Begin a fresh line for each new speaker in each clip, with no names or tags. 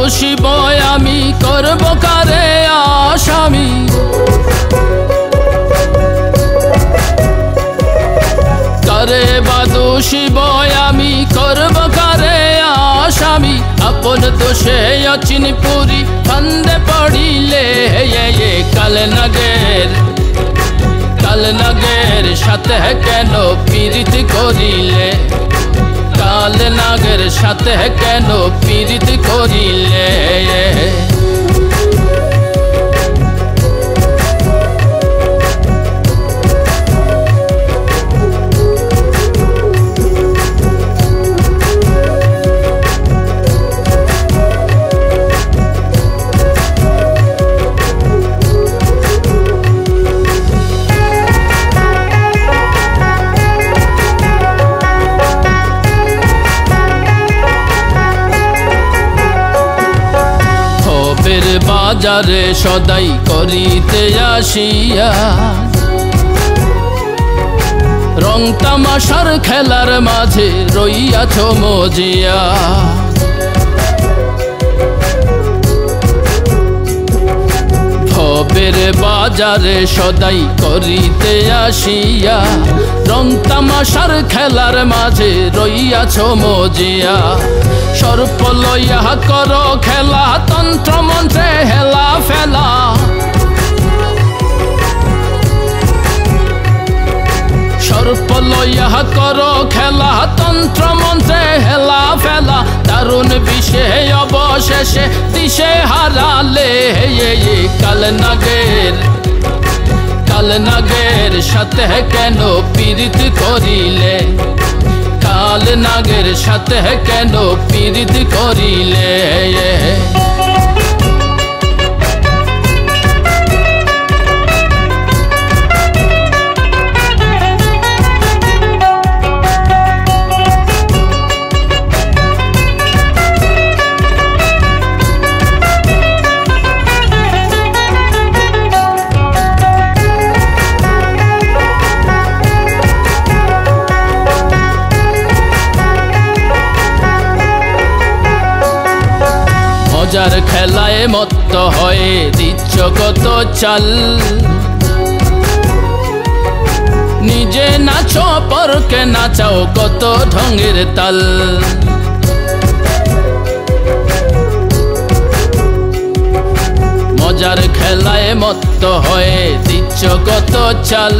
দোষী বয় আমি করব কারে আসামি কারে বা দোষী বয় আমি করব কারে আসামি আপন দোষে অচিন পুরি ফান্দে পড়িলে কাল নাগের সাথে কেন পীড়িত করিলে কাল নাগের সাথে কেন পীড়িত করিলে বাজারে সদাই করিতে আসিয়া রং তামাশার খেলার মাঝে রইয়াছ মজিয়া ভবের বাজারে সদাই করিতে আসিয়া রং তামাশার খেলার মাঝে রইয়াছ মজিয়া সর্প লইয়া কর খেলা তন্ত্র মন্ত্রে হেলা ফেলা সর্প লইয়া কর খেলা তন্ত্র মন্ত্রে হেলা ফেলা দারুণ বিষে অবশেষে দিশে হারালে কাল নাগের সাথে কেন পীড়িত করিলে কাল নাগের সাথে কেন পীড়িত করিলে মজার খেলায় মত্ত হয়ে দিচ্ছ কত চাল নিজে নাচো পরকে নাচাও কত ঢঙের তাল মজার খেলায় মত্ত হয়ে দিচ্ছ কত চাল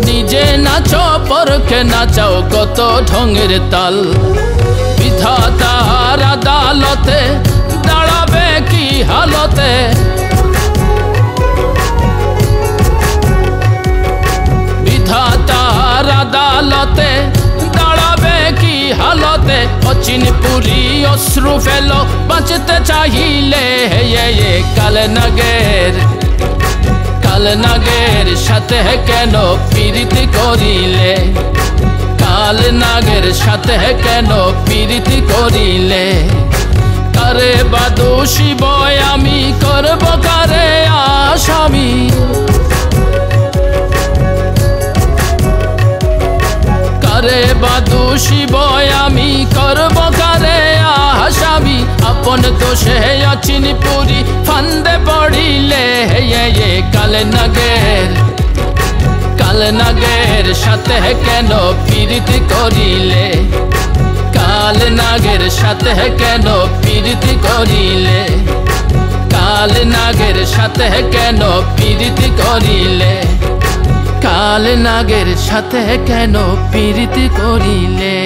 নিজে নাচো পরকে নাচাও কত ঢঙের তাল বিধাতার আদালতে দাঁড়াবে কি হালতে বিধাতার আদালতে দাঁড়াবে কি হালতে অচিন পুরি অশ্রু ফেলো বাঁচতে চাইলে কাল নাগের সাথে কেন পীড়িত করিলে কাল নাগের সাথে কেন পীড়িত করিলে কারে বা দোষী বয় আমি করব কারে আসামি কারে বা দোষী বয় আমি করব কারে আসামি আপন দোষে অচিন পুরি ফান্দে পড়িলে কাল নাগের সাথে কেন পীড়িত করিলে কাল নাগের সাথে কেন পীড়িত করিলে কাল নাগের সাথে কেন পীড়িত করিলে কাল নাগের সাথে কেন পীড়িত করিলে।